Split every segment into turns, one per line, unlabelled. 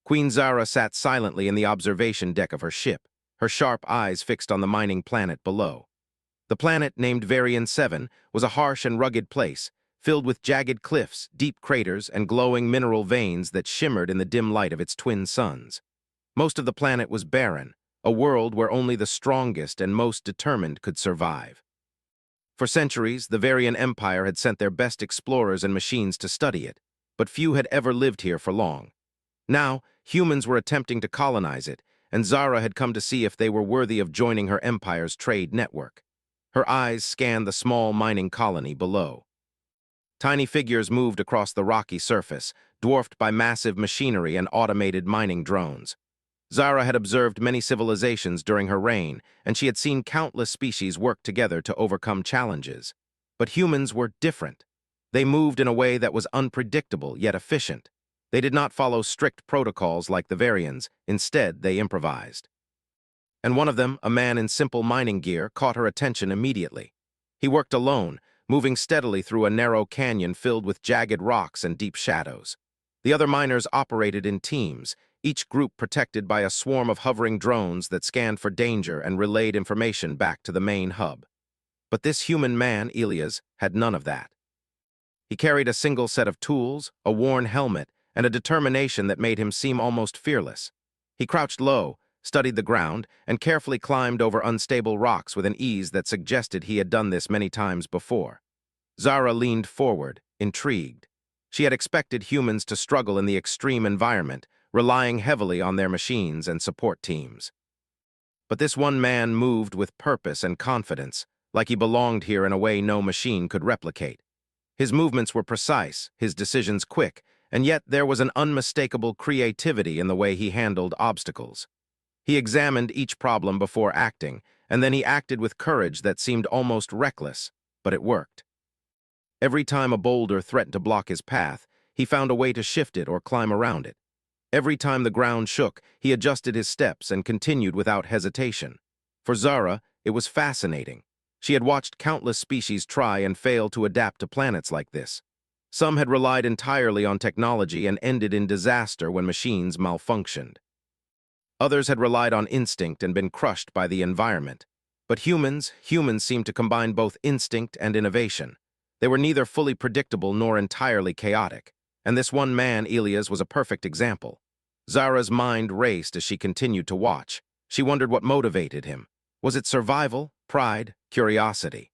Queen Zara sat silently in the observation deck of her ship, her sharp eyes fixed on the mining planet below. The planet, named Varian 7, was a harsh and rugged place, filled with jagged cliffs, deep craters, and glowing mineral veins that shimmered in the dim light of its twin suns. Most of the planet was barren, a world where only the strongest and most determined could survive. For centuries, the Varian Empire had sent their best explorers and machines to study it, but few had ever lived here for long. Now, humans were attempting to colonize it, and Zara had come to see if they were worthy of joining her empire's trade network. Her eyes scanned the small mining colony below. Tiny figures moved across the rocky surface, dwarfed by massive machinery and automated mining drones. Zara had observed many civilizations during her reign, and she had seen countless species work together to overcome challenges. But humans were different. They moved in a way that was unpredictable yet efficient. They did not follow strict protocols like the Varians. Instead, they improvised. And one of them, a man in simple mining gear, caught her attention immediately. He worked alone, moving steadily through a narrow canyon filled with jagged rocks and deep shadows. The other miners operated in teams, each group protected by a swarm of hovering drones that scanned for danger and relayed information back to the main hub. But this human man, Elias, had none of that. He carried a single set of tools, a worn helmet, and a determination that made him seem almost fearless. He crouched low, studied the ground, and carefully climbed over unstable rocks with an ease that suggested he had done this many times before. Zara leaned forward, intrigued. She had expected humans to struggle in the extreme environment, relying heavily on their machines and support teams. But this one man moved with purpose and confidence, like he belonged here in a way no machine could replicate. His movements were precise, his decisions quick, and yet there was an unmistakable creativity in the way he handled obstacles. He examined each problem before acting, and then he acted with courage that seemed almost reckless, but it worked. Every time a boulder threatened to block his path, he found a way to shift it or climb around it. Every time the ground shook, he adjusted his steps and continued without hesitation. For Zara, it was fascinating. She had watched countless species try and fail to adapt to planets like this. Some had relied entirely on technology and ended in disaster when machines malfunctioned. Others had relied on instinct and been crushed by the environment. But humans seemed to combine both instinct and innovation. They were neither fully predictable nor entirely chaotic, and this one man, Elias, was a perfect example. Zara's mind raced as she continued to watch. She wondered what motivated him. Was it survival, pride, curiosity?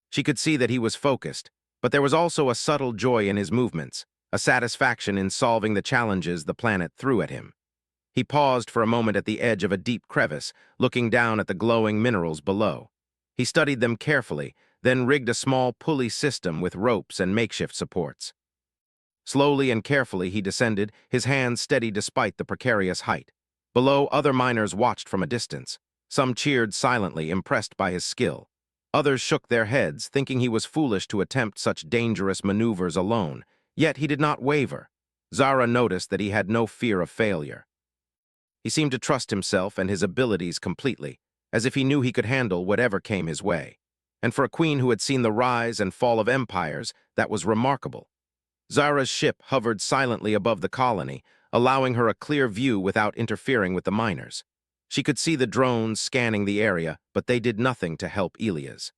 She could see that he was focused, but there was also a subtle joy in his movements, a satisfaction in solving the challenges the planet threw at him. He paused for a moment at the edge of a deep crevice, looking down at the glowing minerals below. He studied them carefully, then rigged a small pulley system with ropes and makeshift supports. Slowly and carefully he descended, his hands steady despite the precarious height. Below, other miners watched from a distance. Some cheered silently, impressed by his skill. Others shook their heads, thinking he was foolish to attempt such dangerous maneuvers alone. Yet he did not waver. Zara noticed that he had no fear of failure. He seemed to trust himself and his abilities completely, as if he knew he could handle whatever came his way. And for a queen who had seen the rise and fall of empires, that was remarkable. Zara's ship hovered silently above the colony, allowing her a clear view without interfering with the miners. She could see the drones scanning the area, but they did nothing to help Elias.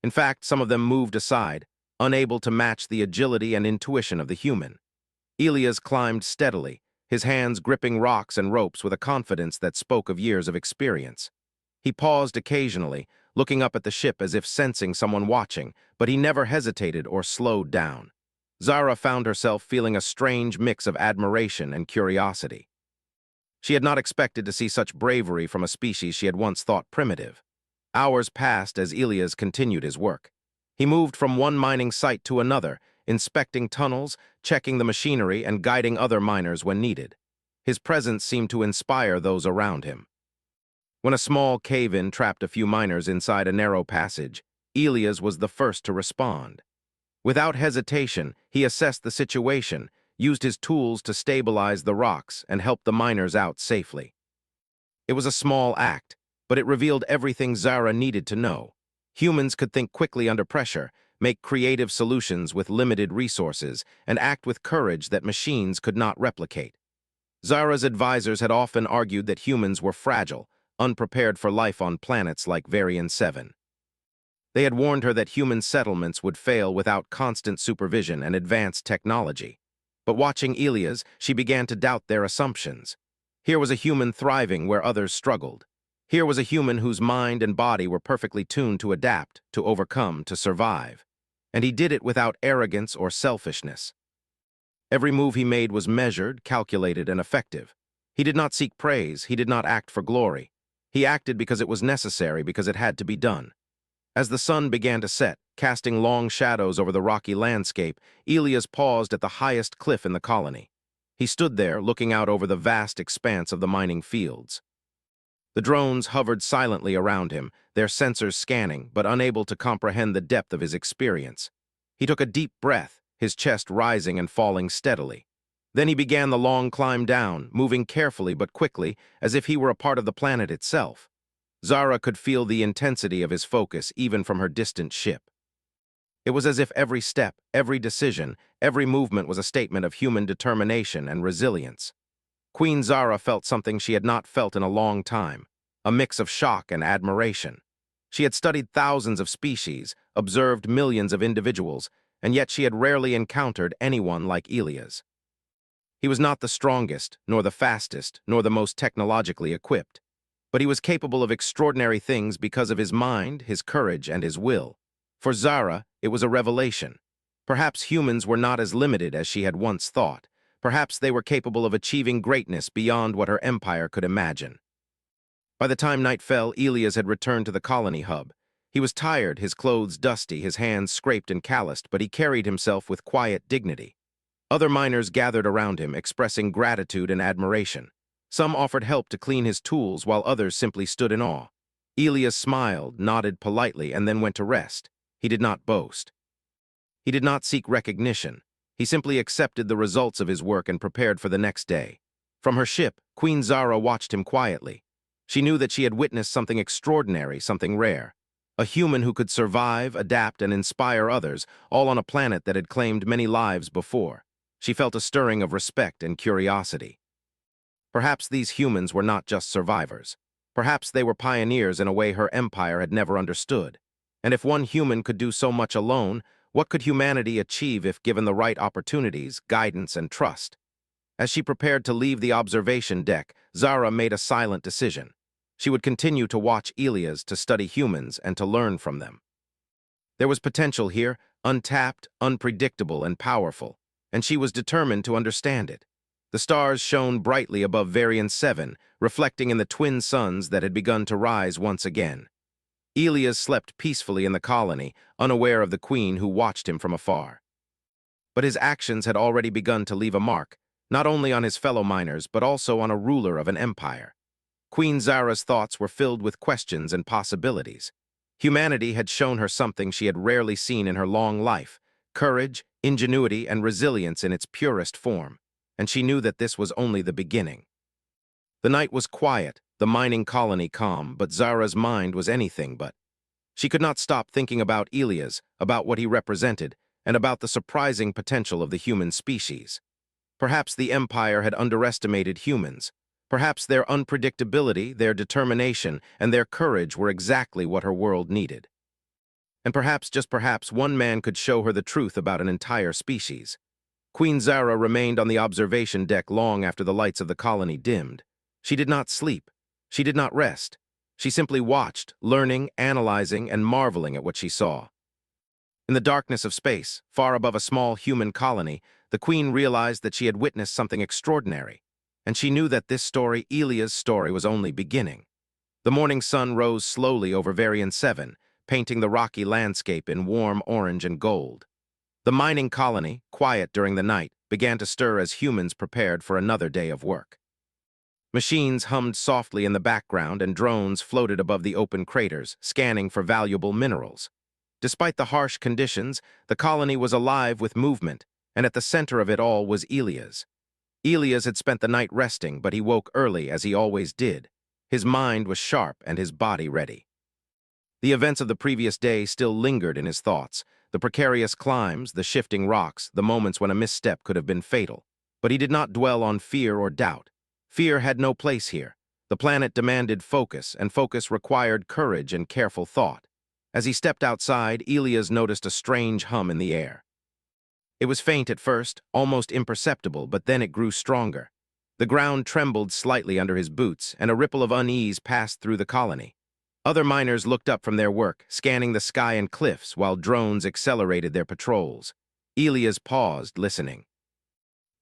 In fact, some of them moved aside, unable to match the agility and intuition of the human. Elias climbed steadily, his hands gripping rocks and ropes with a confidence that spoke of years of experience. He paused occasionally, looking up at the ship as if sensing someone watching, but he never hesitated or slowed down. Zara found herself feeling a strange mix of admiration and curiosity. She had not expected to see such bravery from a species she had once thought primitive. Hours passed as Elias continued his work. He moved from one mining site to another, inspecting tunnels, checking the machinery, and guiding other miners when needed. His presence seemed to inspire those around him. When a small cave-in trapped a few miners inside a narrow passage, Elias was the first to respond. Without hesitation, he assessed the situation, used his tools to stabilize the rocks, and helped the miners out safely. It was a small act, but it revealed everything Zara needed to know. Humans could think quickly under pressure, make creative solutions with limited resources, and act with courage that machines could not replicate. Zara's advisors had often argued that humans were fragile, unprepared for life on planets like Varian 7. They had warned her that human settlements would fail without constant supervision and advanced technology. But watching Elias, she began to doubt their assumptions. Here was a human thriving where others struggled. Here was a human whose mind and body were perfectly tuned to adapt, to overcome, to survive. And he did it without arrogance or selfishness. Every move he made was measured, calculated, and effective. He did not seek praise, he did not act for glory. He acted because it was necessary, because it had to be done. As the sun began to set, casting long shadows over the rocky landscape, Elias paused at the highest cliff in the colony. He stood there, looking out over the vast expanse of the mining fields. The drones hovered silently around him, their sensors scanning, but unable to comprehend the depth of his experience. He took a deep breath, his chest rising and falling steadily. Then he began the long climb down, moving carefully but quickly, as if he were a part of the planet itself. Zara could feel the intensity of his focus even from her distant ship. It was as if every step, every decision, every movement was a statement of human determination and resilience. Queen Zara felt something she had not felt in a long time, a mix of shock and admiration. She had studied thousands of species, observed millions of individuals, and yet she had rarely encountered anyone like Elias. He was not the strongest, nor the fastest, nor the most technologically equipped. But he was capable of extraordinary things because of his mind, his courage, and his will. For Zara, it was a revelation. Perhaps humans were not as limited as she had once thought. Perhaps they were capable of achieving greatness beyond what her empire could imagine. By the time night fell, Elias had returned to the colony hub. He was tired, his clothes dusty, his hands scraped and calloused, but he carried himself with quiet dignity. Other miners gathered around him, expressing gratitude and admiration. Some offered help to clean his tools, while others simply stood in awe. Elias smiled, nodded politely, and then went to rest. He did not boast. He did not seek recognition. He simply accepted the results of his work and prepared for the next day. From her ship, Queen Zara watched him quietly. She knew that she had witnessed something extraordinary, something rare. A human who could survive, adapt, and inspire others, all on a planet that had claimed many lives before. She felt a stirring of respect and curiosity. Perhaps these humans were not just survivors. Perhaps they were pioneers in a way her empire had never understood. And if one human could do so much alone, what could humanity achieve if given the right opportunities, guidance, and trust? As she prepared to leave the observation deck, Zara made a silent decision. She would continue to watch Elias, to study humans, and to learn from them. There was potential here, untapped, unpredictable, and powerful, and she was determined to understand it. The stars shone brightly above Varian 7, reflecting in the twin suns that had begun to rise once again. Elias slept peacefully in the colony, unaware of the queen who watched him from afar. But his actions had already begun to leave a mark, not only on his fellow miners, but also on a ruler of an empire. Queen Zara's thoughts were filled with questions and possibilities. Humanity had shown her something she had rarely seen in her long life: courage, ingenuity, and resilience in its purest form. And she knew that this was only the beginning. The night was quiet, the mining colony calm, but Zara's mind was anything but. She could not stop thinking about Elias, about what he represented, and about the surprising potential of the human species. Perhaps the Empire had underestimated humans. Perhaps their unpredictability, their determination, and their courage were exactly what her world needed. And perhaps, just perhaps, one man could show her the truth about an entire species. Queen Zara remained on the observation deck long after the lights of the colony dimmed. She did not sleep. She did not rest. She simply watched, learning, analyzing, and marveling at what she saw. In the darkness of space, far above a small human colony, the queen realized that she had witnessed something extraordinary. And she knew that this story, Elias' story, was only beginning. The morning sun rose slowly over Varian 7, painting the rocky landscape in warm orange and gold. The mining colony, quiet during the night, began to stir as humans prepared for another day of work. Machines hummed softly in the background and drones floated above the open craters, scanning for valuable minerals. Despite the harsh conditions, the colony was alive with movement, and at the center of it all was Elias. Elias had spent the night resting, but he woke early, as he always did. His mind was sharp and his body ready. The events of the previous day still lingered in his thoughts: the precarious climbs, the shifting rocks, the moments when a misstep could have been fatal. But he did not dwell on fear or doubt. Fear had no place here. The planet demanded focus, and focus required courage and careful thought. As he stepped outside, Elias noticed a strange hum in the air. It was faint at first, almost imperceptible, but then it grew stronger. The ground trembled slightly under his boots, and a ripple of unease passed through the colony. Other miners looked up from their work, scanning the sky and cliffs, while drones accelerated their patrols. Elias paused, listening.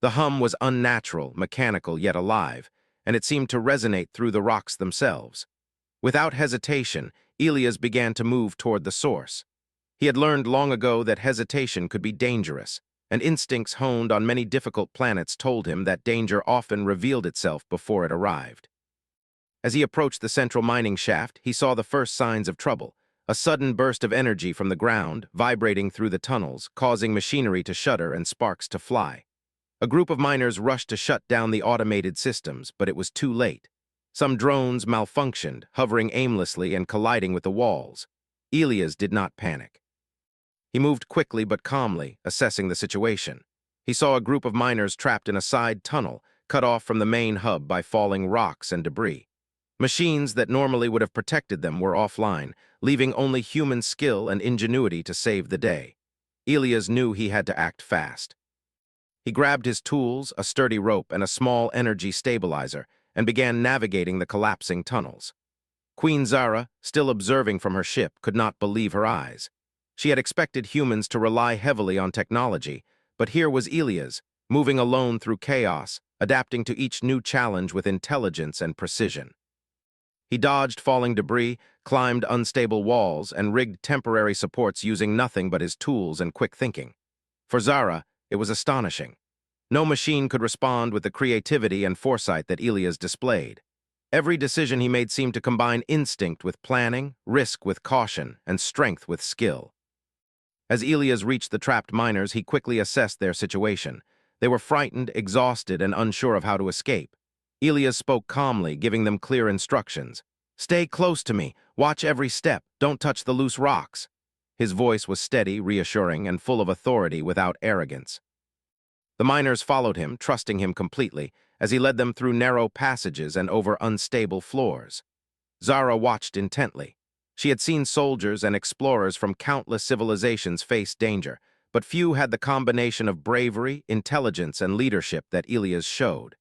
The hum was unnatural, mechanical, yet alive, and it seemed to resonate through the rocks themselves. Without hesitation, Elias began to move toward the source. He had learned long ago that hesitation could be dangerous, and instincts honed on many difficult planets told him that danger often revealed itself before it arrived. As he approached the central mining shaft, he saw the first signs of trouble. A sudden burst of energy from the ground, vibrating through the tunnels, causing machinery to shudder and sparks to fly. A group of miners rushed to shut down the automated systems, but it was too late. Some drones malfunctioned, hovering aimlessly and colliding with the walls. Elias did not panic. He moved quickly but calmly, assessing the situation. He saw a group of miners trapped in a side tunnel, cut off from the main hub by falling rocks and debris. Machines that normally would have protected them were offline, leaving only human skill and ingenuity to save the day. Elias knew he had to act fast. He grabbed his tools, a sturdy rope, and a small energy stabilizer, and began navigating the collapsing tunnels. Queen Zara, still observing from her ship, could not believe her eyes. She had expected humans to rely heavily on technology, but here was Elias, moving alone through chaos, adapting to each new challenge with intelligence and precision. He dodged falling debris, climbed unstable walls, and rigged temporary supports using nothing but his tools and quick thinking. For Zara, it was astonishing. No machine could respond with the creativity and foresight that Elias displayed. Every decision he made seemed to combine instinct with planning, risk with caution, and strength with skill. As Elias reached the trapped miners, he quickly assessed their situation. They were frightened, exhausted, and unsure of how to escape. Elias spoke calmly, giving them clear instructions. "Stay close to me. Watch every step. Don't touch the loose rocks." His voice was steady, reassuring, and full of authority without arrogance. The miners followed him, trusting him completely, as he led them through narrow passages and over unstable floors. Zara watched intently. She had seen soldiers and explorers from countless civilizations face danger, but few had the combination of bravery, intelligence, and leadership that Elias showed.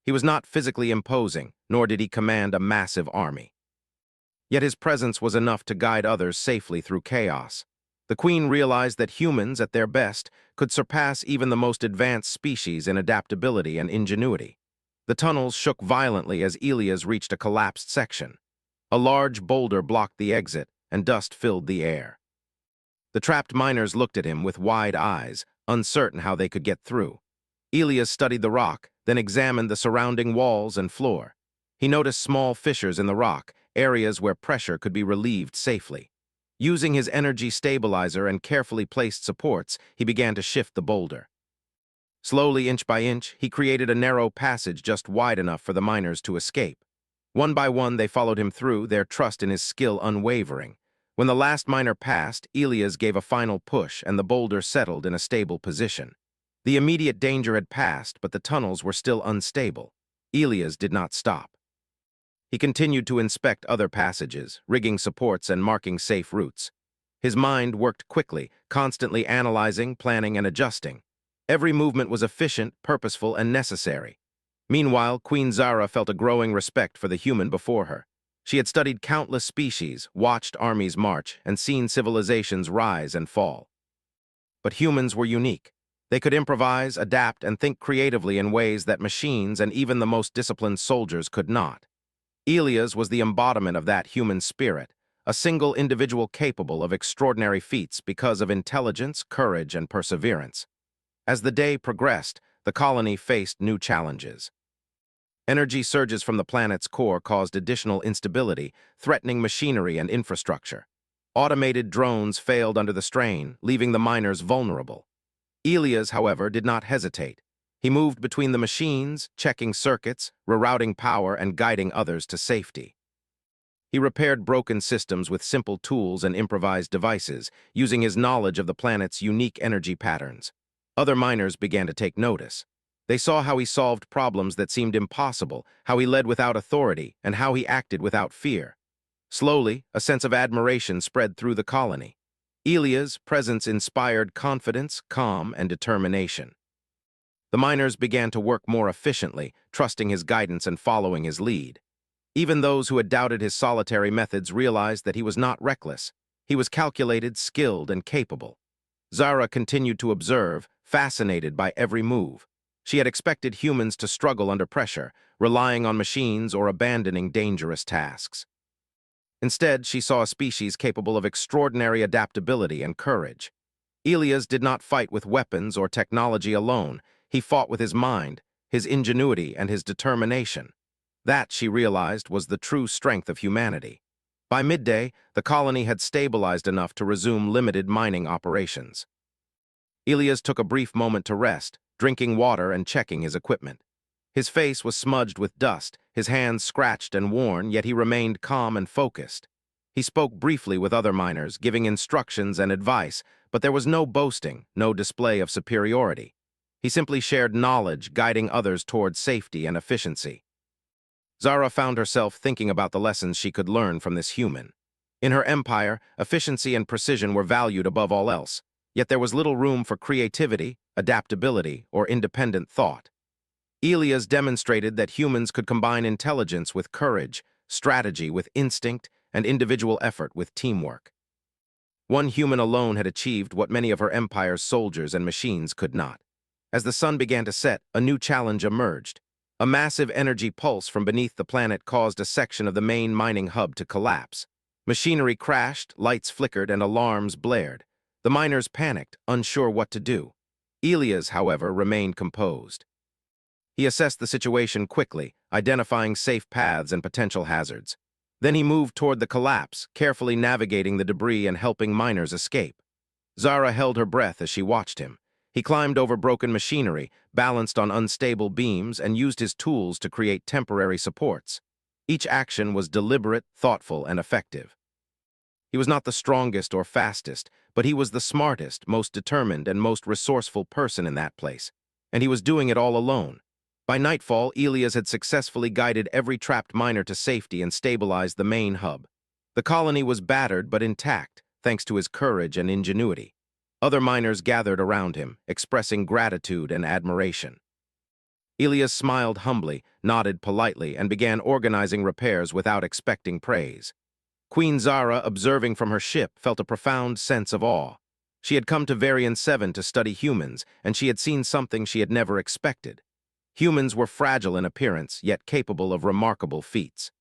He was not physically imposing, nor did he command a massive army. Yet his presence was enough to guide others safely through chaos. The Queen realized that humans, at their best, could surpass even the most advanced species in adaptability and ingenuity. The tunnels shook violently as Elias reached a collapsed section. A large boulder blocked the exit, and dust filled the air. The trapped miners looked at him with wide eyes, uncertain how they could get through. Elias studied the rock, then examined the surrounding walls and floor. He noticed small fissures in the rock, areas where pressure could be relieved safely. Using his energy stabilizer and carefully placed supports, he began to shift the boulder. Slowly, inch by inch, he created a narrow passage just wide enough for the miners to escape. One by one, they followed him through, their trust in his skill unwavering. When the last miner passed, Elias gave a final push, and the boulder settled in a stable position. The immediate danger had passed, but the tunnels were still unstable. Elias did not stop. He continued to inspect other passages, rigging supports and marking safe routes. His mind worked quickly, constantly analyzing, planning, and adjusting. Every movement was efficient, purposeful, and necessary. Meanwhile, Queen Zara felt a growing respect for the human before her. She had studied countless species, watched armies march, and seen civilizations rise and fall. But humans were unique. They could improvise, adapt, and think creatively in ways that machines and even the most disciplined soldiers could not. Elias was the embodiment of that human spirit, a single individual capable of extraordinary feats because of intelligence, courage, and perseverance. As the day progressed, the colony faced new challenges. Energy surges from the planet's core caused additional instability, threatening machinery and infrastructure. Automated drones failed under the strain, leaving the miners vulnerable. Elias, however, did not hesitate. He moved between the machines, checking circuits, rerouting power, and guiding others to safety. He repaired broken systems with simple tools and improvised devices, using his knowledge of the planet's unique energy patterns. Other miners began to take notice. They saw how he solved problems that seemed impossible, how he led without authority, and how he acted without fear. Slowly, a sense of admiration spread through the colony. Elia's presence inspired confidence, calm, and determination. The miners began to work more efficiently, trusting his guidance and following his lead. Even those who had doubted his solitary methods realized that he was not reckless. He was calculated, skilled, and capable. Zara continued to observe, fascinated by every move. She had expected humans to struggle under pressure, relying on machines or abandoning dangerous tasks. Instead, she saw a species capable of extraordinary adaptability and courage. Elias did not fight with weapons or technology alone. He fought with his mind, his ingenuity, and his determination. That, she realized, was the true strength of humanity. By midday, the colony had stabilized enough to resume limited mining operations. Elias took a brief moment to rest, drinking water and checking his equipment. His face was smudged with dust, his hands scratched and worn, yet he remained calm and focused. He spoke briefly with other miners, giving instructions and advice, but there was no boasting, no display of superiority. He simply shared knowledge, guiding others towards safety and efficiency. Zara found herself thinking about the lessons she could learn from this human. In her empire, efficiency and precision were valued above all else, yet there was little room for creativity, adaptability, or independent thought. Elias demonstrated that humans could combine intelligence with courage, strategy with instinct, and individual effort with teamwork. One human alone had achieved what many of her empire's soldiers and machines could not. As the sun began to set, a new challenge emerged. A massive energy pulse from beneath the planet caused a section of the main mining hub to collapse. Machinery crashed, lights flickered, and alarms blared. The miners panicked, unsure what to do. Elias, however, remained composed. He assessed the situation quickly, identifying safe paths and potential hazards. Then he moved toward the collapse, carefully navigating the debris and helping miners escape. Zara held her breath as she watched him. He climbed over broken machinery, balanced on unstable beams, and used his tools to create temporary supports. Each action was deliberate, thoughtful, and effective. He was not the strongest or fastest, but he was the smartest, most determined, and most resourceful person in that place. And he was doing it all alone. By nightfall, Elias had successfully guided every trapped miner to safety and stabilized the main hub. The colony was battered but intact, thanks to his courage and ingenuity. Other miners gathered around him, expressing gratitude and admiration. Elias smiled humbly, nodded politely, and began organizing repairs without expecting praise. Queen Zara, observing from her ship, felt a profound sense of awe. She had come to Varian 7 to study humans, and she had seen something she had never expected. Humans were fragile in appearance, yet capable of remarkable feats.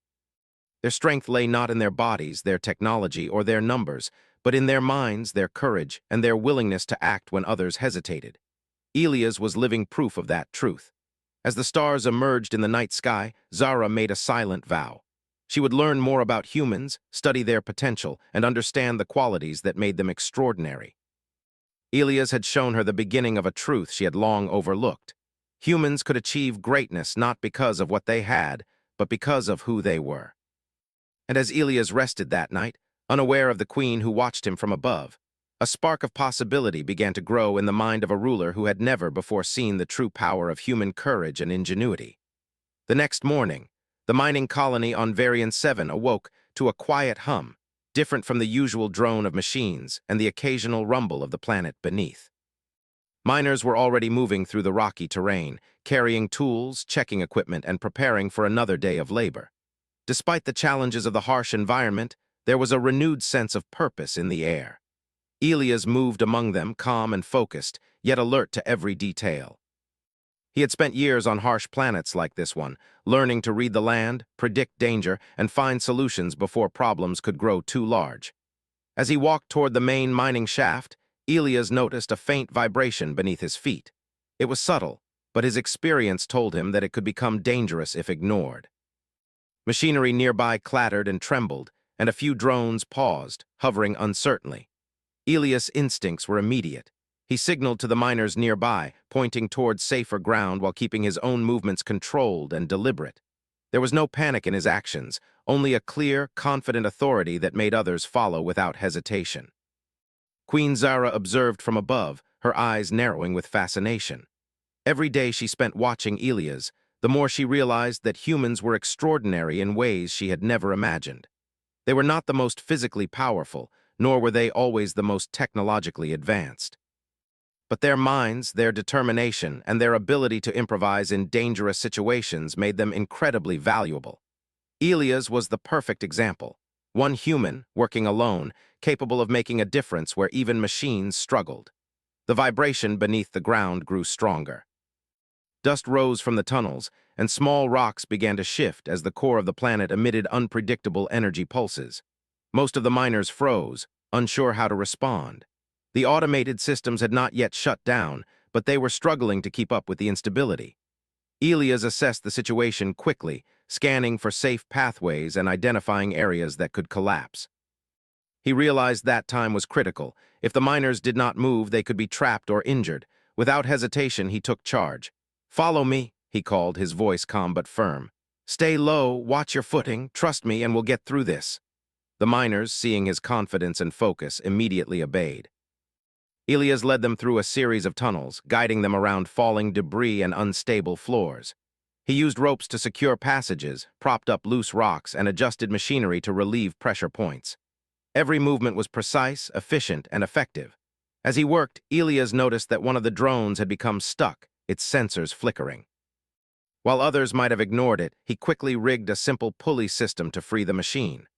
Their strength lay not in their bodies, their technology, or their numbers, but in their minds, their courage, and their willingness to act when others hesitated. Elias was living proof of that truth. As the stars emerged in the night sky, Zara made a silent vow. She would learn more about humans, study their potential, and understand the qualities that made them extraordinary. Elias had shown her the beginning of a truth she had long overlooked. Humans could achieve greatness not because of what they had, but because of who they were. And as Elias rested that night, unaware of the queen who watched him from above, a spark of possibility began to grow in the mind of a ruler who had never before seen the true power of human courage and ingenuity. The next morning, the mining colony on Varian 7 awoke to a quiet hum, different from the usual drone of machines and the occasional rumble of the planet beneath. Miners were already moving through the rocky terrain, carrying tools, checking equipment, and preparing for another day of labor. Despite the challenges of the harsh environment, there was a renewed sense of purpose in the air. Elias moved among them, calm and focused, yet alert to every detail. He had spent years on harsh planets like this one, learning to read the land, predict danger, and find solutions before problems could grow too large. As he walked toward the main mining shaft, Elias noticed a faint vibration beneath his feet. It was subtle, but his experience told him that it could become dangerous if ignored. Machinery nearby clattered and trembled, and a few drones paused, hovering uncertainly. Elias' instincts were immediate. He signaled to the miners nearby, pointing towards safer ground while keeping his own movements controlled and deliberate. There was no panic in his actions, only a clear, confident authority that made others follow without hesitation. Queen Zara observed from above, her eyes narrowing with fascination. Every day she spent watching Elias, the more she realized that humans were extraordinary in ways she had never imagined. They were not the most physically powerful, nor were they always the most technologically advanced. But their minds, their determination, and their ability to improvise in dangerous situations made them incredibly valuable. Elias was the perfect example. One human, working alone, capable of making a difference where even machines struggled. The vibration beneath the ground grew stronger. Dust rose from the tunnels, and small rocks began to shift as the core of the planet emitted unpredictable energy pulses. Most of the miners froze, unsure how to respond. The automated systems had not yet shut down, but they were struggling to keep up with the instability. Elias assessed the situation quickly, scanning for safe pathways and identifying areas that could collapse. He realized that time was critical. If the miners did not move, they could be trapped or injured. Without hesitation, he took charge. "Follow me," he called, his voice calm but firm. "Stay low, watch your footing, trust me, and we'll get through this." The miners, seeing his confidence and focus, immediately obeyed. Elias led them through a series of tunnels, guiding them around falling debris and unstable floors. He used ropes to secure passages, propped up loose rocks, and adjusted machinery to relieve pressure points. Every movement was precise, efficient, and effective. As he worked, Elias noticed that one of the drones had become stuck, its sensors flickering. While others might have ignored it, he quickly rigged a simple pulley system to free the machine.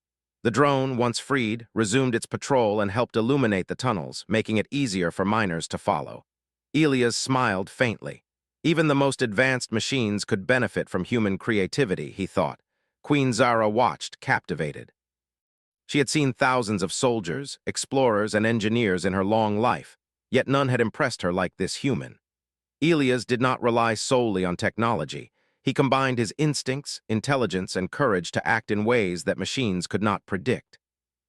The drone, once freed, resumed its patrol and helped illuminate the tunnels, making it easier for miners to follow. Elias smiled faintly. Even the most advanced machines could benefit from human creativity, he thought. Queen Zara watched, captivated. She had seen thousands of soldiers, explorers, and engineers in her long life, yet none had impressed her like this human. Elias did not rely solely on technology. He combined his instincts, intelligence, and courage to act in ways that machines could not predict.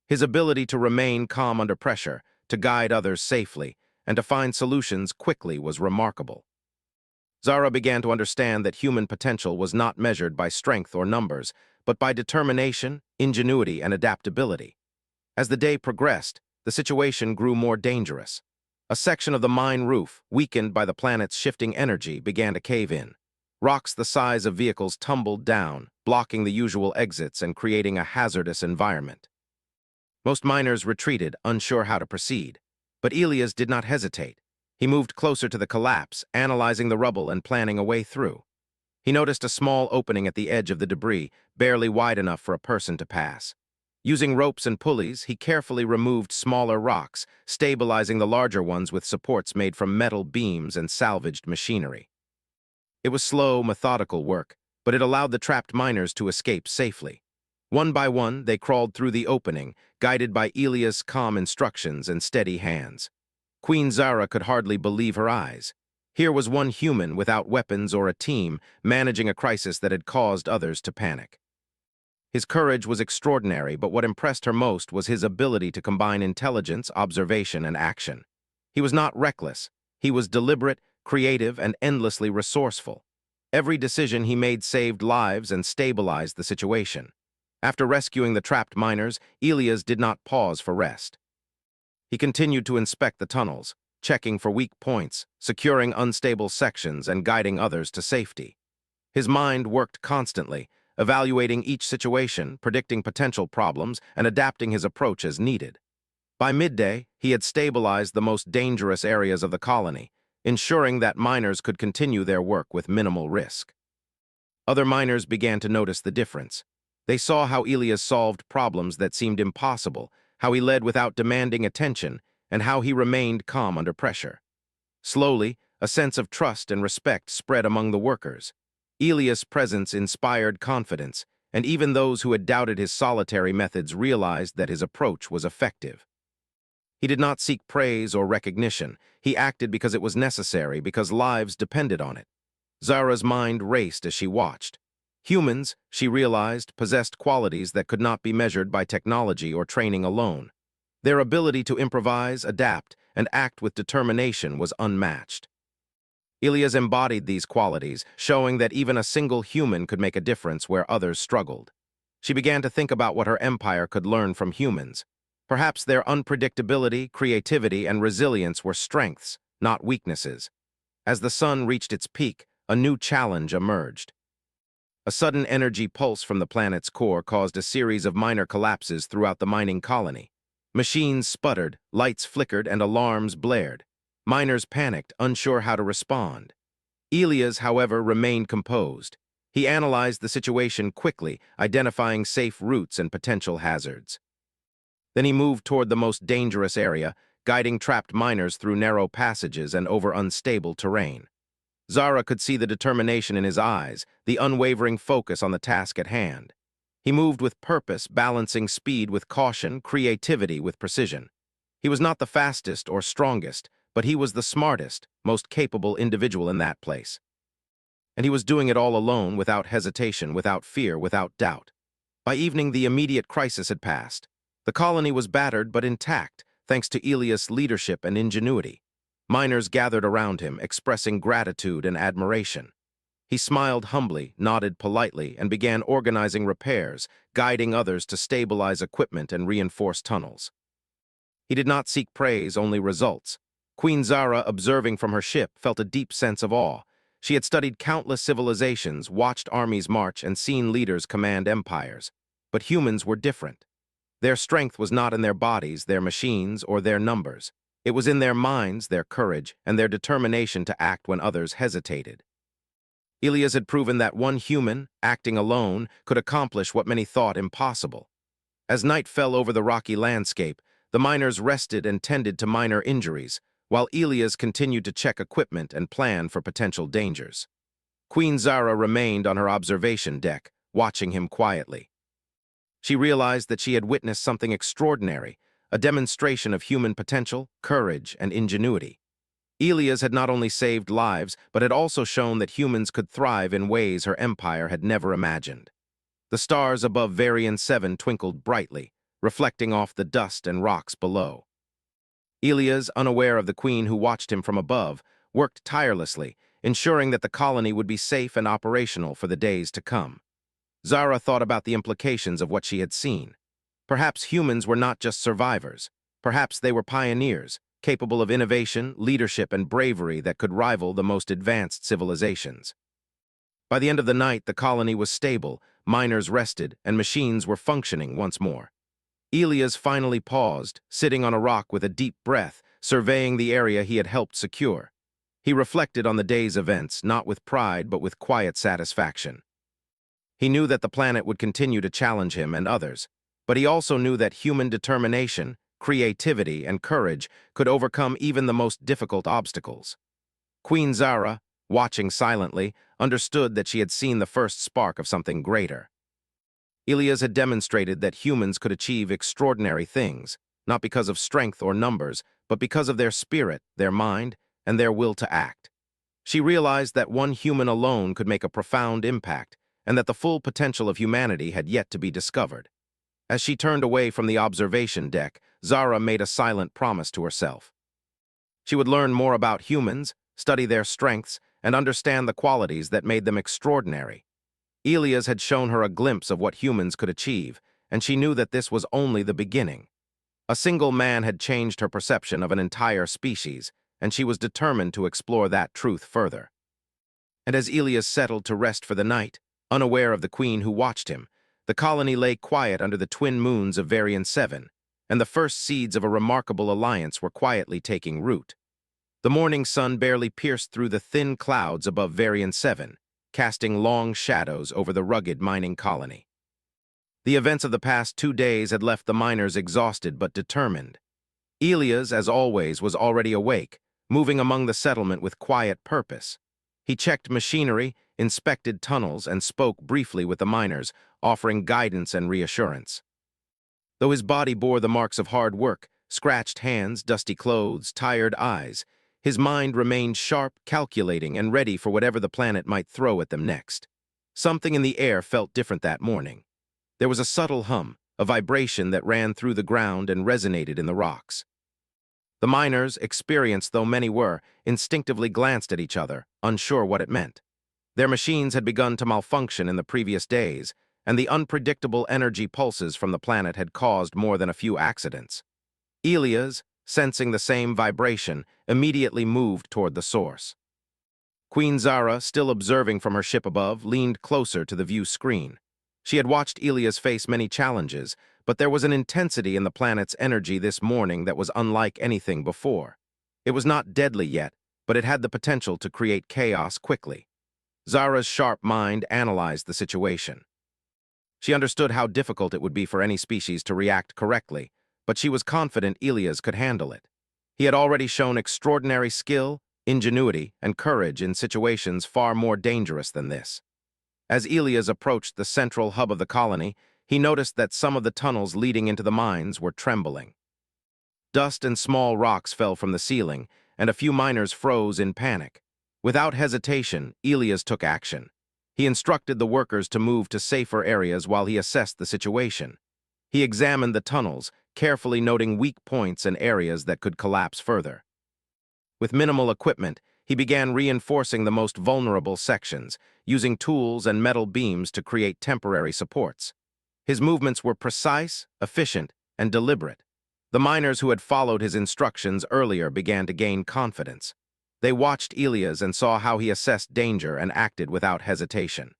His ability to remain calm under pressure, to guide others safely, and to find solutions quickly was remarkable. Zara began to understand that human potential was not measured by strength or numbers, but by determination, ingenuity, and adaptability. As the day progressed, the situation grew more dangerous. A section of the mine roof, weakened by the planet's shifting energy, began to cave in. Rocks the size of vehicles tumbled down, blocking the usual exits and creating a hazardous environment. Most miners retreated, unsure how to proceed. But Elias did not hesitate. He moved closer to the collapse, analyzing the rubble and planning a way through. He noticed a small opening at the edge of the debris, barely wide enough for a person to pass. Using ropes and pulleys, he carefully removed smaller rocks, stabilizing the larger ones with supports made from metal beams and salvaged machinery. It was slow, methodical work, but it allowed the trapped miners to escape safely. One by one, they crawled through the opening, guided by Elias' calm instructions and steady hands. Queen Zara could hardly believe her eyes. Here was one human without weapons or a team, managing a crisis that had caused others to panic. His courage was extraordinary, but what impressed her most was his ability to combine intelligence, observation, and action. He was not reckless. He was deliberate, creative, and endlessly resourceful. Every decision he made saved lives and stabilized the situation. After rescuing the trapped miners, Elias did not pause for rest. He continued to inspect the tunnels, checking for weak points, securing unstable sections, and guiding others to safety. His mind worked constantly, evaluating each situation, predicting potential problems, and adapting his approach as needed. By midday, he had stabilized the most dangerous areas of the colony, ensuring that miners could continue their work with minimal risk. Other miners began to notice the difference. They saw how Elias solved problems that seemed impossible, how he led without demanding attention, and how he remained calm under pressure. Slowly, a sense of trust and respect spread among the workers. Elias' presence inspired confidence, and even those who had doubted his solitary methods realized that his approach was effective. He did not seek praise or recognition. He acted because it was necessary, because lives depended on it. Zara's mind raced as she watched. Humans, she realized, possessed qualities that could not be measured by technology or training alone. Their ability to improvise, adapt, and act with determination was unmatched. Elias embodied these qualities, showing that even a single human could make a difference where others struggled. She began to think about what her empire could learn from humans. Perhaps their unpredictability, creativity, and resilience were strengths, not weaknesses. As the sun reached its peak, a new challenge emerged. A sudden energy pulse from the planet's core caused a series of minor collapses throughout the mining colony. Machines sputtered, lights flickered, and alarms blared. Miners panicked, unsure how to respond. Elias, however, remained composed. He analyzed the situation quickly, identifying safe routes and potential hazards. Then he moved toward the most dangerous area, guiding trapped miners through narrow passages and over unstable terrain. Zara could see the determination in his eyes, the unwavering focus on the task at hand. He moved with purpose, balancing speed with caution, creativity with precision. He was not the fastest or strongest, but he was the smartest, most capable individual in that place. And he was doing it all alone, without hesitation, without fear, without doubt. By evening, the immediate crisis had passed. The colony was battered but intact, thanks to Elias' leadership and ingenuity. Miners gathered around him, expressing gratitude and admiration. He smiled humbly, nodded politely, and began organizing repairs, guiding others to stabilize equipment and reinforce tunnels. He did not seek praise, only results. Queen Zara, observing from her ship, felt a deep sense of awe. She had studied countless civilizations, watched armies march, and seen leaders command empires. But humans were different. Their strength was not in their bodies, their machines, or their numbers. It was in their minds, their courage, and their determination to act when others hesitated. Elias had proven that one human, acting alone, could accomplish what many thought impossible. As night fell over the rocky landscape, the miners rested and tended to minor injuries, while Elias continued to check equipment and plan for potential dangers. Queen Zara remained on her observation deck, watching him quietly. She realized that she had witnessed something extraordinary, a demonstration of human potential, courage, and ingenuity. Elias had not only saved lives, but had also shown that humans could thrive in ways her empire had never imagined. The stars above Varian 7 twinkled brightly, reflecting off the dust and rocks below. Elias, unaware of the queen who watched him from above, worked tirelessly, ensuring that the colony would be safe and operational for the days to come. Zara thought about the implications of what she had seen. Perhaps humans were not just survivors. Perhaps they were pioneers, capable of innovation, leadership, and bravery that could rival the most advanced civilizations. By the end of the night, the colony was stable, miners rested, and machines were functioning once more. Elias finally paused, sitting on a rock with a deep breath, surveying the area he had helped secure. He reflected on the day's events, not with pride but with quiet satisfaction. He knew that the planet would continue to challenge him and others, but he also knew that human determination, creativity, and courage could overcome even the most difficult obstacles. Queen Zara, watching silently, understood that she had seen the first spark of something greater. Elias had demonstrated that humans could achieve extraordinary things, not because of strength or numbers, but because of their spirit, their mind, and their will to act. She realized that one human alone could make a profound impact, and that the full potential of humanity had yet to be discovered. As she turned away from the observation deck, Zara made a silent promise to herself. She would learn more about humans, study their strengths, and understand the qualities that made them extraordinary. Elias had shown her a glimpse of what humans could achieve, and she knew that this was only the beginning. A single man had changed her perception of an entire species, and she was determined to explore that truth further. And as Elias settled to rest for the night, unaware of the queen who watched him, the colony lay quiet under the twin moons of Varian 7, and the first seeds of a remarkable alliance were quietly taking root. The morning sun barely pierced through the thin clouds above Varian 7, casting long shadows over the rugged mining colony. The events of the past 2 days had left the miners exhausted but determined. Elias, as always, was already awake, moving among the settlement with quiet purpose. He checked machinery, inspected tunnels, and spoke briefly with the miners, offering guidance and reassurance. Though his body bore the marks of hard work, scratched hands, dusty clothes, tired eyes, his mind remained sharp, calculating, and ready for whatever the planet might throw at them next. Something in the air felt different that morning. There was a subtle hum, a vibration that ran through the ground and resonated in the rocks. The miners, experienced though many were, instinctively glanced at each other, unsure what it meant. Their machines had begun to malfunction in the previous days, and the unpredictable energy pulses from the planet had caused more than a few accidents. Elias, sensing the same vibration, immediately moved toward the source. Queen Zara, still observing from her ship above, leaned closer to the view screen. She had watched Elias face many challenges, but there was an intensity in the planet's energy this morning that was unlike anything before. It was not deadly yet, but it had the potential to create chaos quickly. Zara's sharp mind analyzed the situation. She understood how difficult it would be for any species to react correctly, but she was confident Elias could handle it. He had already shown extraordinary skill, ingenuity, and courage in situations far more dangerous than this. As Elias approached the central hub of the colony, he noticed that some of the tunnels leading into the mines were trembling. Dust and small rocks fell from the ceiling, and a few miners froze in panic. Without hesitation, Elias took action. He instructed the workers to move to safer areas while he assessed the situation. He examined the tunnels, carefully noting weak points and areas that could collapse further. With minimal equipment, he began reinforcing the most vulnerable sections, using tools and metal beams to create temporary supports. His movements were precise, efficient, and deliberate. The miners who had followed his instructions earlier began to gain confidence. They watched Elias and saw how he assessed danger and acted without hesitation.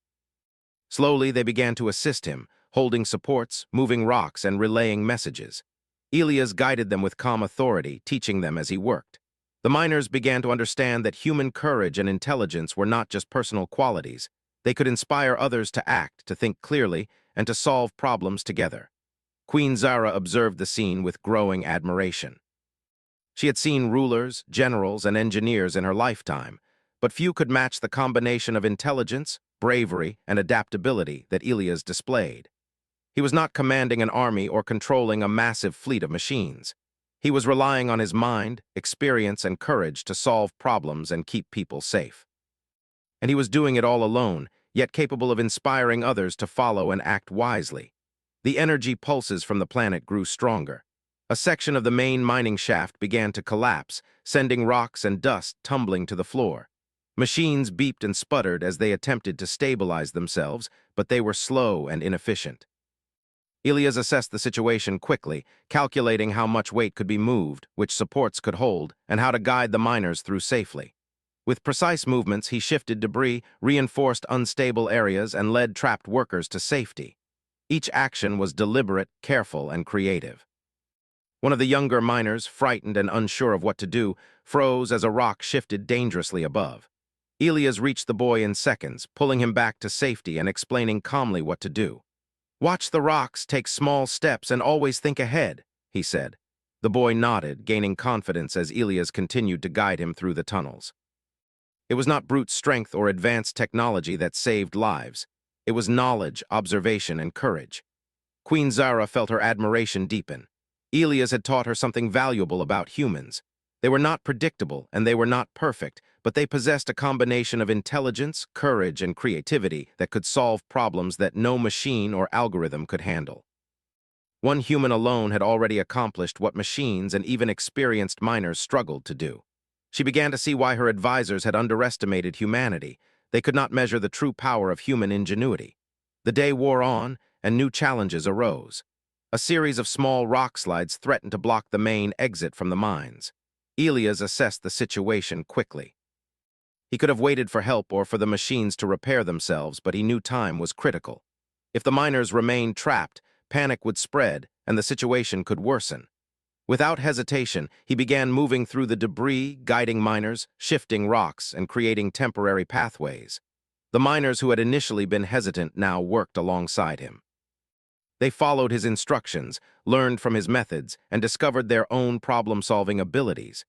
Slowly, they began to assist him, holding supports, moving rocks, and relaying messages. Elias guided them with calm authority, teaching them as he worked. The miners began to understand that human courage and intelligence were not just personal qualities. They could inspire others to act, to think clearly, and to solve problems together. Queen Zara observed the scene with growing admiration. She had seen rulers, generals, and engineers in her lifetime, but few could match the combination of intelligence, bravery, and adaptability that Elias displayed. He was not commanding an army or controlling a massive fleet of machines. He was relying on his mind, experience, and courage to solve problems and keep people safe. And he was doing it all alone, yet capable of inspiring others to follow and act wisely. The energy pulses from the planet grew stronger. A section of the main mining shaft began to collapse, sending rocks and dust tumbling to the floor. Machines beeped and sputtered as they attempted to stabilize themselves, but they were slow and inefficient. Elias assessed the situation quickly, calculating how much weight could be moved, which supports could hold, and how to guide the miners through safely. With precise movements, he shifted debris, reinforced unstable areas, and led trapped workers to safety. Each action was deliberate, careful, and creative. One of the younger miners, frightened and unsure of what to do, froze as a rock shifted dangerously above. Elias reached the boy in seconds, pulling him back to safety and explaining calmly what to do. "Watch the rocks, take small steps, and always think ahead," he said. The boy nodded, gaining confidence as Elias continued to guide him through the tunnels. It was not brute strength or advanced technology that saved lives. It was knowledge, observation, and courage. Queen Zara felt her admiration deepen. Elias had taught her something valuable about humans. They were not predictable and they were not perfect, but they possessed a combination of intelligence, courage, and creativity that could solve problems that no machine or algorithm could handle. One human alone had already accomplished what machines and even experienced miners struggled to do. She began to see why her advisors had underestimated humanity. They could not measure the true power of human ingenuity. The day wore on, and new challenges arose. A series of small rock slides threatened to block the main exit from the mines. Elias assessed the situation quickly. He could have waited for help or for the machines to repair themselves, but he knew time was critical. If the miners remained trapped, panic would spread, and the situation could worsen. Without hesitation, he began moving through the debris, guiding miners, shifting rocks, and creating temporary pathways. The miners who had initially been hesitant now worked alongside him. They followed his instructions, learned from his methods, and discovered their own problem-solving abilities.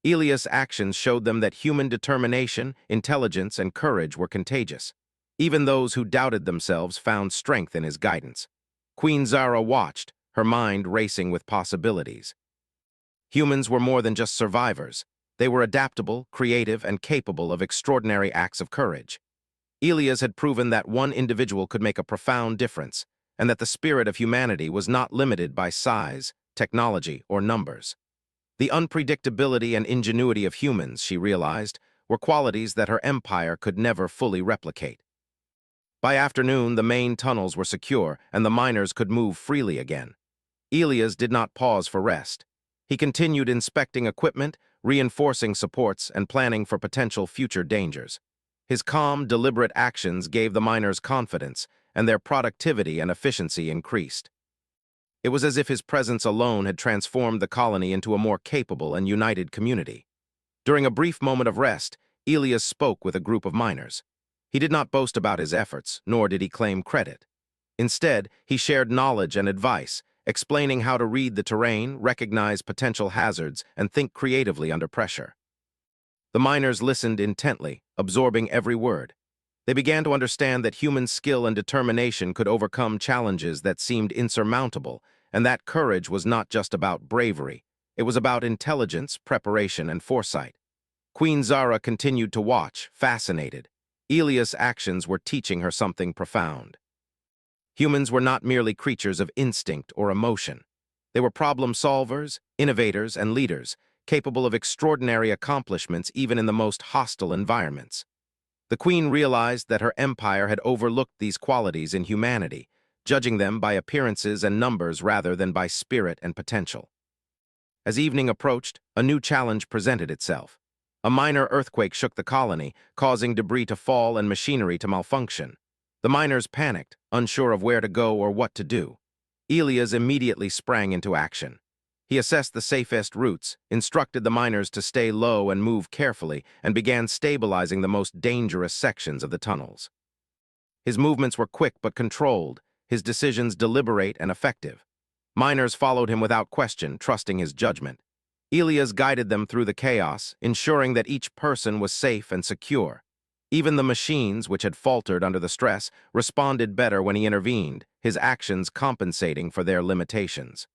Elias' actions showed them that human determination, intelligence, and courage were contagious. Even those who doubted themselves found strength in his guidance. Queen Zara watched, her mind racing with possibilities. Humans were more than just survivors. They were adaptable, creative, and capable of extraordinary acts of courage. Elias had proven that one individual could make a profound difference, and that the spirit of humanity was not limited by size, technology, or numbers. The unpredictability and ingenuity of humans, she realized, were qualities that her empire could never fully replicate. By afternoon, the main tunnels were secure, and the miners could move freely again. Elias did not pause for rest. He continued inspecting equipment, reinforcing supports, and planning for potential future dangers. His calm, deliberate actions gave the miners confidence, and their productivity and efficiency increased. It was as if his presence alone had transformed the colony into a more capable and united community. During a brief moment of rest, Elias spoke with a group of miners. He did not boast about his efforts, nor did he claim credit. Instead, he shared knowledge and advice, explaining how to read the terrain, recognize potential hazards, and think creatively under pressure. The miners listened intently, absorbing every word. They began to understand that human skill and determination could overcome challenges that seemed insurmountable, and that courage was not just about bravery. It was about intelligence, preparation, and foresight. Queen Zara continued to watch, fascinated. Elias' actions were teaching her something profound. Humans were not merely creatures of instinct or emotion. They were problem solvers, innovators, and leaders, capable of extraordinary accomplishments even in the most hostile environments. The queen realized that her empire had overlooked these qualities in humanity, judging them by appearances and numbers rather than by spirit and potential. As evening approached, a new challenge presented itself. A minor earthquake shook the colony, causing debris to fall and machinery to malfunction. The miners panicked, unsure of where to go or what to do. Elias immediately sprang into action. He assessed the safest routes, instructed the miners to stay low and move carefully, and began stabilizing the most dangerous sections of the tunnels. His movements were quick but controlled, his decisions deliberate and effective. Miners followed him without question, trusting his judgment. Elias guided them through the chaos, ensuring that each person was safe and secure. Even the machines, which had faltered under the stress, responded better when he intervened, his actions compensating for their limitations.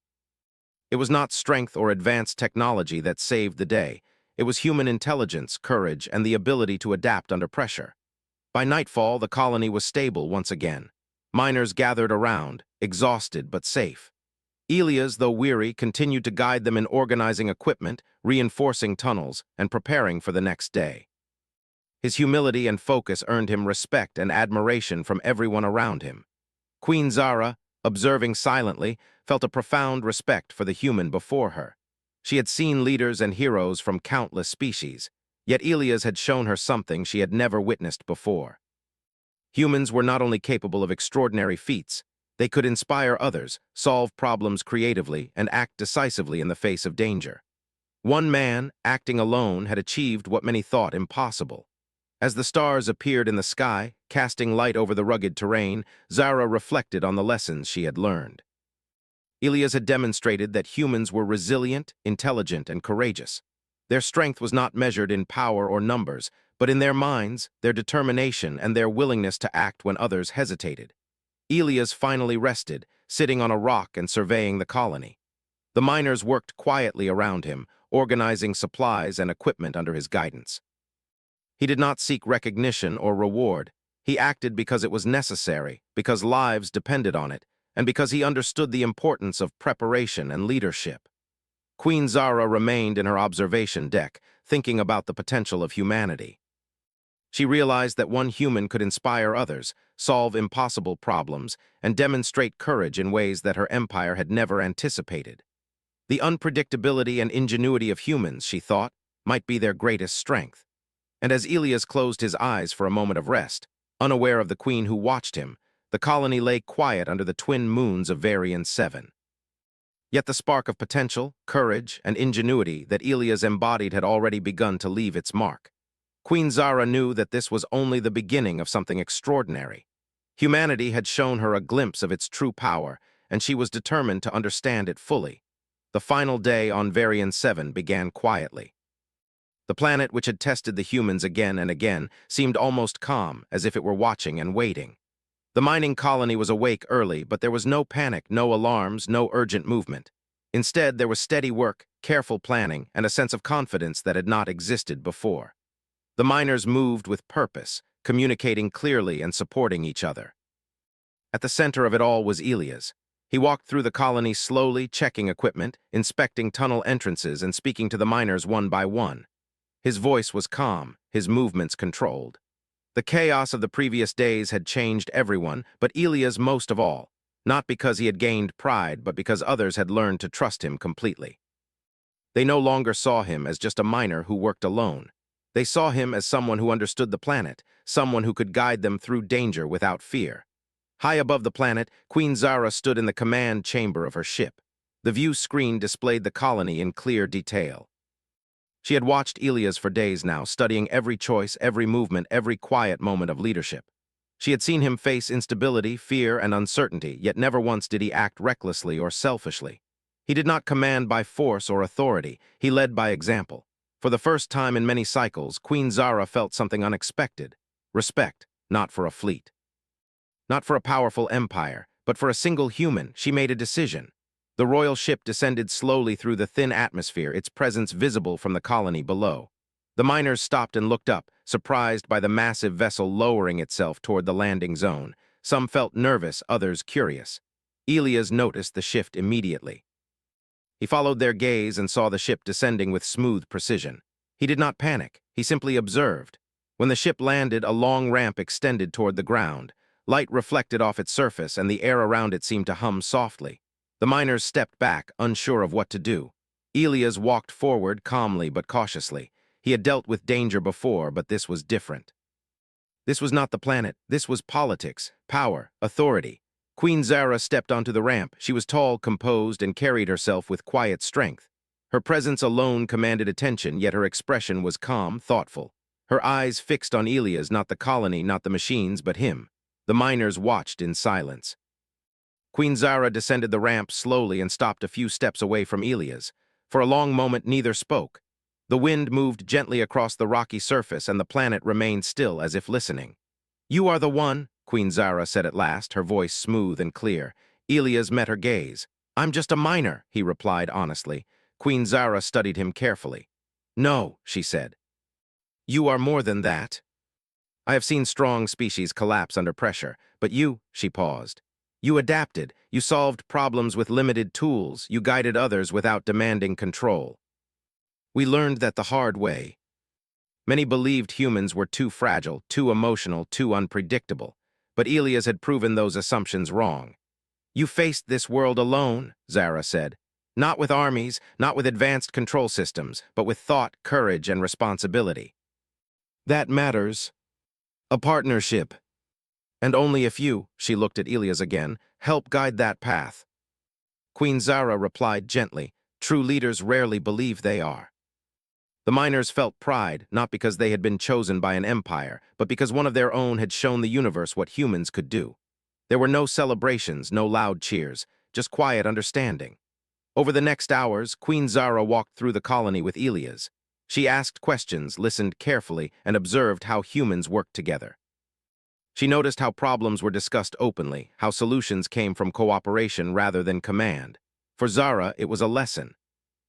It was not strength or advanced technology that saved the day. It was human intelligence, courage, and the ability to adapt under pressure. By nightfall, the colony was stable once again. Miners gathered around, exhausted but safe. Elias, though weary, continued to guide them in organizing equipment, reinforcing tunnels, and preparing for the next day. His humility and focus earned him respect and admiration from everyone around him. Queen Zara, observing silently, felt a profound respect for the human before her. She had seen leaders and heroes from countless species, yet Elias had shown her something she had never witnessed before. Humans were not only capable of extraordinary feats, they could inspire others, solve problems creatively, and act decisively in the face of danger. One man, acting alone, had achieved what many thought impossible. As the stars appeared in the sky, casting light over the rugged terrain, Zara reflected on the lessons she had learned. Elias had demonstrated that humans were resilient, intelligent, and courageous. Their strength was not measured in power or numbers, but in their minds, their determination, and their willingness to act when others hesitated. Elias finally rested, sitting on a rock and surveying the colony. The miners worked quietly around him, organizing supplies and equipment under his guidance. He did not seek recognition or reward. He acted because it was necessary, because lives depended on it, and because he understood the importance of preparation and leadership. Queen Zara remained in her observation deck, thinking about the potential of humanity. She realized that one human could inspire others, solve impossible problems, and demonstrate courage in ways that her empire had never anticipated. The unpredictability and ingenuity of humans, she thought, might be their greatest strength. And as Elias closed his eyes for a moment of rest, unaware of the queen who watched him, the colony lay quiet under the twin moons of Varian 7. Yet the spark of potential, courage, and ingenuity that Elias embodied had already begun to leave its mark. Queen Zara knew that this was only the beginning of something extraordinary. Humanity had shown her a glimpse of its true power, and she was determined to understand it fully. The final day on Varian 7 began quietly. The planet, which had tested the humans again and again, seemed almost calm, as if it were watching and waiting. The mining colony was awake early, but there was no panic, no alarms, no urgent movement. Instead, there was steady work, careful planning, and a sense of confidence that had not existed before. The miners moved with purpose, communicating clearly and supporting each other. At the center of it all was Elias. He walked through the colony slowly, checking equipment, inspecting tunnel entrances, and speaking to the miners one by one. His voice was calm, his movements controlled. The chaos of the previous days had changed everyone, but Elias most of all, not because he had gained pride, but because others had learned to trust him completely. They no longer saw him as just a miner who worked alone. They saw him as someone who understood the planet, someone who could guide them through danger without fear. High above the planet, Queen Zara stood in the command chamber of her ship. The view screen displayed the colony in clear detail. She had watched Elias for days now, studying every choice, every movement, every quiet moment of leadership. She had seen him face instability, fear, and uncertainty, yet never once did he act recklessly or selfishly. He did not command by force or authority, he led by example. For the first time in many cycles, Queen Zara felt something unexpected. Respect, not for a fleet. Not for a powerful empire, but for a single human. She made a decision. The royal ship descended slowly through the thin atmosphere, its presence visible from the colony below. The miners stopped and looked up, surprised by the massive vessel lowering itself toward the landing zone. Some felt nervous, others curious. Elias noticed the shift immediately. He followed their gaze and saw the ship descending with smooth precision. He did not panic, he simply observed. When the ship landed, a long ramp extended toward the ground. Light reflected off its surface, and the air around it seemed to hum softly. The miners stepped back, unsure of what to do. Elias walked forward calmly but cautiously. He had dealt with danger before, but this was different. This was not the planet. This was politics, power, authority. Queen Zara stepped onto the ramp. She was tall, composed, and carried herself with quiet strength. Her presence alone commanded attention, yet her expression was calm, thoughtful. Her eyes fixed on Elias, not the colony, not the machines, but him. The miners watched in silence. Queen Zara descended the ramp slowly and stopped a few steps away from Elias. For a long moment, neither spoke. The wind moved gently across the rocky surface, and the planet remained still, as if listening. "You are the one," Queen Zara said at last, her voice smooth and clear. Elias met her gaze. "I'm just a miner," he replied honestly. Queen Zara studied him carefully. "No," she said. "You are more than that. I have seen strong species collapse under pressure, but you," she paused. "You adapted, you solved problems with limited tools, you guided others without demanding control. We learned that the hard way. Many believed humans were too fragile, too emotional, too unpredictable, but Elias had proven those assumptions wrong. You faced this world alone," Zara said. "Not with armies, not with advanced control systems, but with thought, courage, and responsibility. That matters. A partnership. And only if you," she looked at Elias again, "help guide that path." Queen Zara replied gently, "True leaders rarely believe they are." The miners felt pride, not because they had been chosen by an empire, but because one of their own had shown the universe what humans could do. There were no celebrations, no loud cheers, just quiet understanding. Over the next hours, Queen Zara walked through the colony with Elias. She asked questions, listened carefully, and observed how humans worked together. She noticed how problems were discussed openly, how solutions came from cooperation rather than command. For Zara, it was a lesson.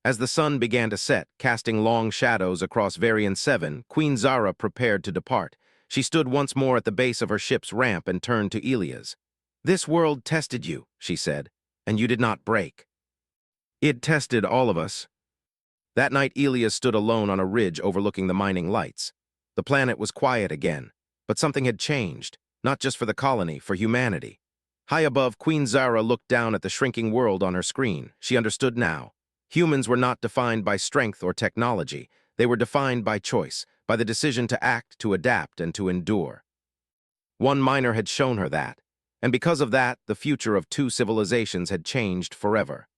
As the sun began to set, casting long shadows across Varian 7, Queen Zara prepared to depart. She stood once more at the base of her ship's ramp and turned to Elias. "This world tested you," she said, "and you did not break. It tested all of us." That night, Elias stood alone on a ridge overlooking the mining lights. The planet was quiet again, but something had changed, not just for the colony, for humanity. High above, Queen Zara looked down at the shrinking world on her screen. She understood now. Humans were not defined by strength or technology. They were defined by choice, by the decision to act, to adapt, and to endure. One miner had shown her that, and because of that, the future of two civilizations had changed forever.